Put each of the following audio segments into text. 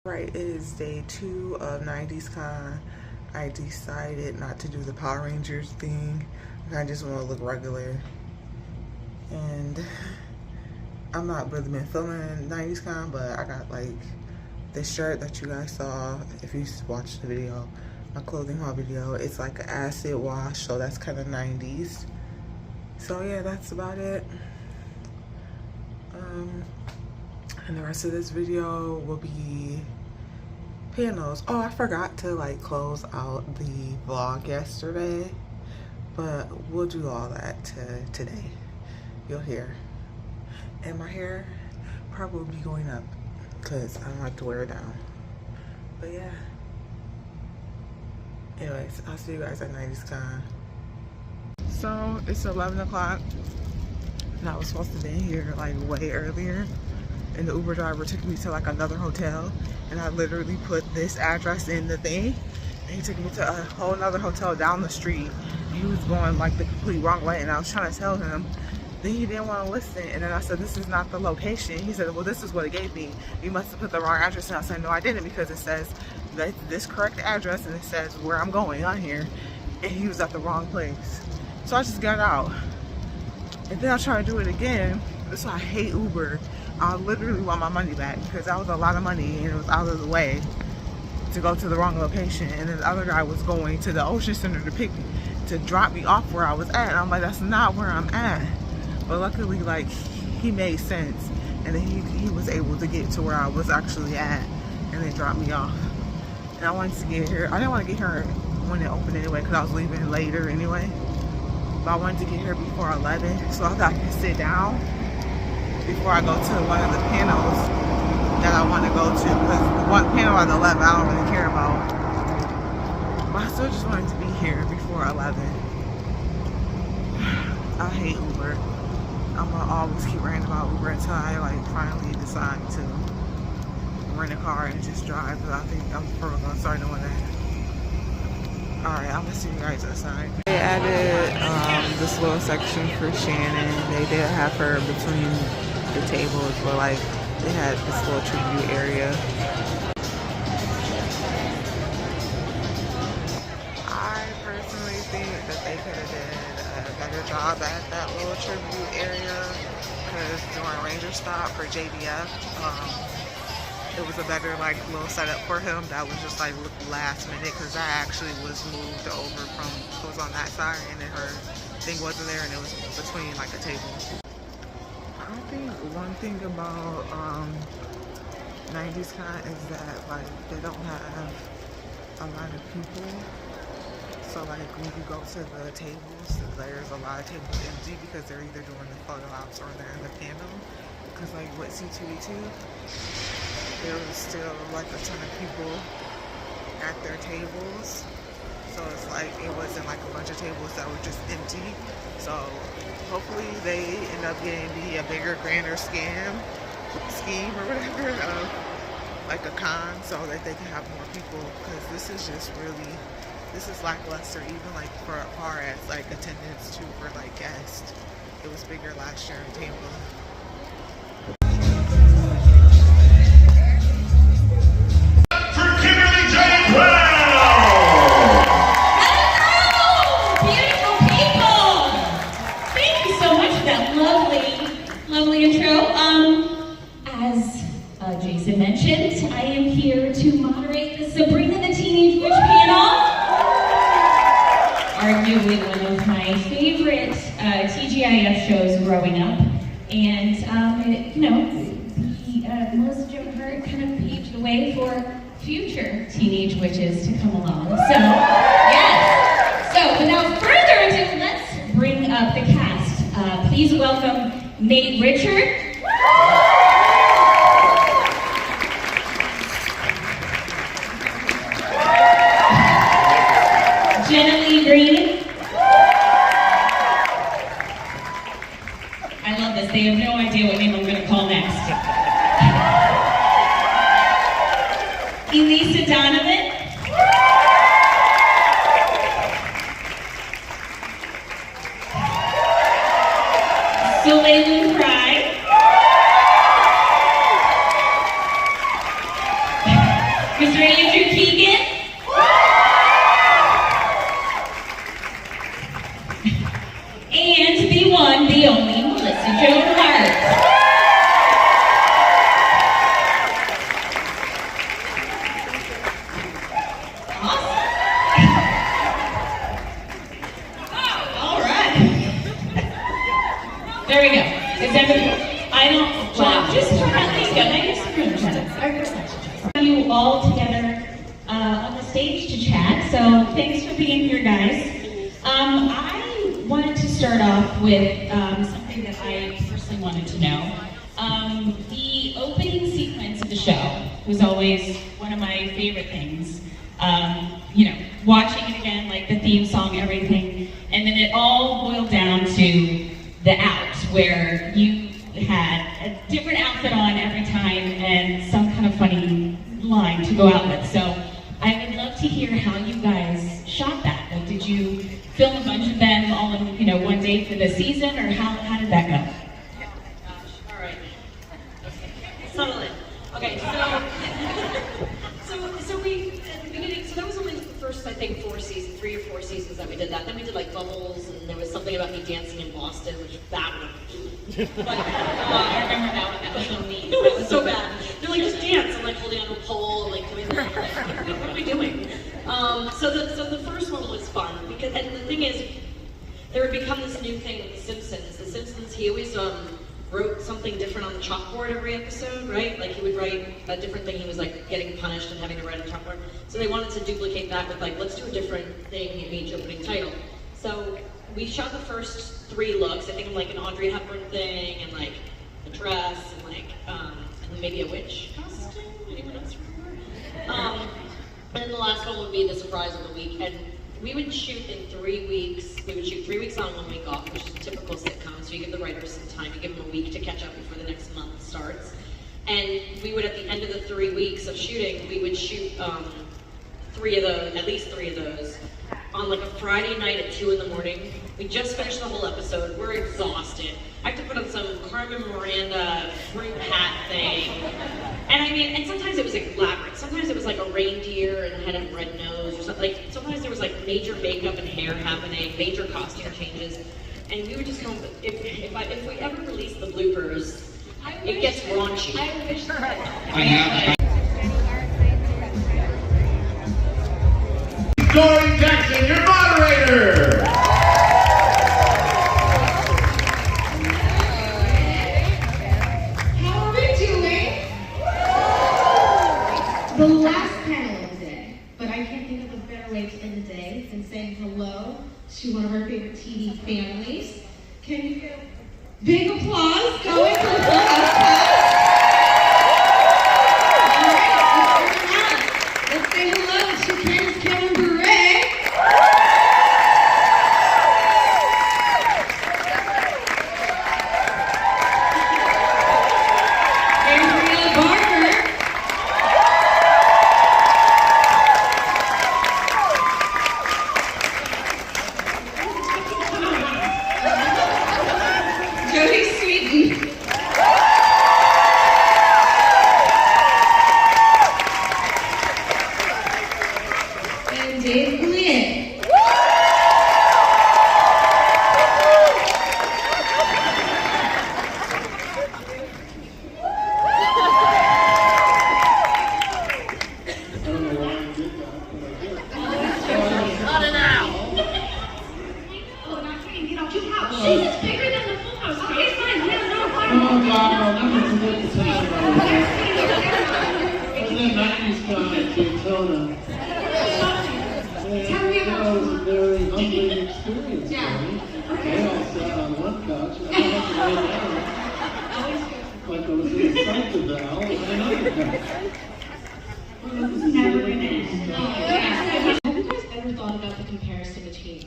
Right, it is day 2 of 90s Con. I decided not to do the Power Rangers thing. I just want to look regular. And I'm not really been feeling 90s Con, but I got like this shirt that you guys saw. If you watched the video, my clothing haul video, it's like an acid wash, so that's kind of 90s. So yeah, that's about it. And the rest of this video will be panels. Oh, I forgot to like close out the vlog yesterday, but we'll do all that today. You'll hear. And my hair probably will be going up because I don't like to wear it down. But yeah. Anyways, I'll see you guys at 90s Con. So it's 11 o'clock and I was supposed to be here like way earlier, and the Uber driver took me to like another hotel, and I literally put this address in the thing, and he took me to a whole nother hotel down the street. He was going like the complete wrong way, and I was trying to tell him, then he didn't want to listen. And then I said, this is not the location. He said, well, this is what it gave me. You must have put the wrong address. And I said, no, I didn't, because it says that this correct address, and it says where I'm going on here, and he was at the wrong place. So I just got out, and then I tried to do it again. So I hate Uber. I literally want my money back, because that was a lot of money and it was out of the way to go to the wrong location. And then the other guy was going to the Ocean Center to drop me off where I was at, and I'm like, that's not where I'm at. But luckily, like, he made sense, and then he was able to get to where I was actually at and then drop me off. And I wanted to get here. I didn't want to get here when it opened anyway, because I was leaving later anyway. But I wanted to get here before 11, so I thought I could sit down before I go to one of the panels that I want to go to, because the one panel at 11 I don't really care about. But I still just wanted to be here before 11. I hate Uber. I'm gonna always keep ranting about Uber until I like finally decide to rent a car and just drive, because I think I'm probably gonna start doing that. Alright, I'm gonna see you guys outside. They added this little section for Shannon. They did have her between the tables, but like they had this little tribute area. I personally think that they could have did a better job at that little tribute area, because during Ranger Stop for JDF, it was a better like little setup for him that was just like last minute, because I actually was moved over from, it was on that side, and then her thing wasn't there, and it was between like a table. I think one thing about 90s Con is that like they don't have a lot of people. So like when you go to the tables, there's a lot of tables empty, because they're either doing the photo ops or they're in the panel. Because like with C2E2, there was still like a ton of people at their tables. So it's like it wasn't like a bunch of tables that were just empty. So hopefully they end up getting a bigger, grander scheme or whatever of like a con, so that they can have more people, because this is just really, this is lackluster, even like for as far as like attendance too, for like guests. It was bigger last year in Tampa. Lovely intro. As Jason mentioned, I am here to moderate the Sabrina the Teenage Witch panel. Arguably one of my favorite TGIF shows growing up. And, you know, the Melissa Joan Hart kind of paved the way for future teenage witches to come along. So, yes. So, without further ado, let's bring up the cast. Please welcome Nate Richard. Jenna Lee Green. I love this. They have no idea what name I'm going to call next. Elisa Donovan. Soleil Fry. Mr. Andrew Keegan. And the one, the only, Melissa Joan Hart. Awesome. Oh, all right. There we go. Is everyone? I don't. Well, just around. There you go. Now you're you all together on the stage to chat. So thanks for being here, guys. I wanted to start off with something that I personally wanted to know. The opening sequence of the show was always one of my favorite things. You know, watching it again, like the theme song, everything, and then it all boiled down to the out, where you had a different outfit on every time and some kind of funny line to go out with. So I would love to hear how you guys shot that. Like, did you film a bunch of them all in, you know, one day for the season, or how did that go? Oh my gosh, all right. Settle in. Okay, so we, at the beginning, so that was only the first, I think, 3 or 4 seasons that we did that. Then we did like Bubbles, and there was something about me dancing in Boston, which that one. But I remember that one, that was so mean. That was so bad. They're like, just dance. I'm like holding onto a pole, and like doing that. Like, what are we doing? So the first one was fun, because, and the thing is, there had become this new thing with The Simpsons. The Simpsons, he always wrote something different on the chalkboard every episode, right? Like he would write a different thing. He was like getting punished and having to write on the chalkboard. So they wanted to duplicate that with like, let's do a different thing in each opening title. So we shot the first 3 looks. I think of like an Audrey Hepburn thing, and like a dress, and like and maybe a witch costume. Anyone else remember? And then the last one would be the surprise of the week. And we would shoot in 3 weeks. We would shoot 3 weeks on, 1 week off, which is a typical sitcom. So you give the writers some time. You give them a week to catch up before the next month starts. And we would, at the end of the 3 weeks of shooting, we would shoot at least three of those, on like a Friday night at 2 in the morning. We just finished the whole episode. We're exhausted. I have to put on some Carmen Miranda fruit hat thing. And I mean, and sometimes it was like elaborate. Sometimes it was like a reindeer and had a red nose or something. Like sometimes there was like major makeup and hair happening, major costume changes. And we were just going, if we ever release the bloopers, it gets raunchy. I have. Dory Jackson, your moderator. How are we doing? The last panel of the day, but I can't think of a better way to end the day than saying hello to one of our favorite TV families. Can you get a big applause going for the Full House cast? Let's say hello to Candace Cameron Bure. Andrea Barker. Jodie Sweetin. And Dave Goulier. Oh, not trying to get off the couch. She's bigger than the Full House. Okay, it's fine. Yeah, no, fine. Oh God, I'll never forget the time I was in 90s con at Daytona. Tell me That about was a very humbling experience. Yeah. Right? They all sat on one couch and I had to lay down like I was in a Santa Val on another couch. Well, that was Never really gonna end. nice. Have you guys ever thought about the comparison between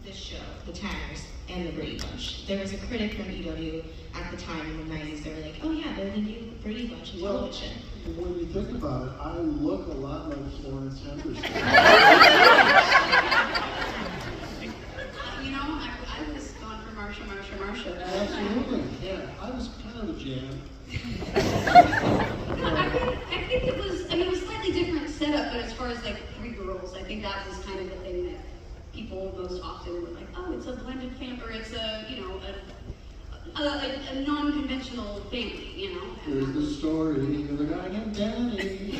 this show, The Tanners, and The Brady Bunch? There was a critic from EW at the time in the 90s. They were like, oh yeah, they're the new Brady Bunch of television. When you think about it, I look a lot like Florence Henderson. You know, I was going for Marsha. Absolutely, yeah. I was kind of a jam. I think it was slightly different set but as far as like 3 girls, I think that was kind of the thing that people most often were like, oh, it's a blended family, or it's a, you know, a non-conventional family, you know. Here's the story of a guy named Danny.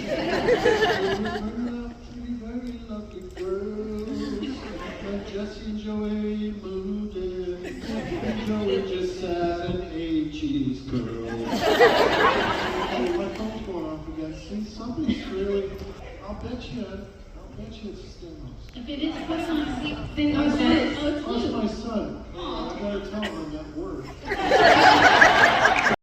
Very lovely girls. But Jesse and Joey moved in. And Joey just sat and ate cheese curls. Oh, my phone's going off again. See, something's really. I'll bet you it's Stamos. If it is put on, see, then That's it's my son. blue. I gotta tell him I'm at work.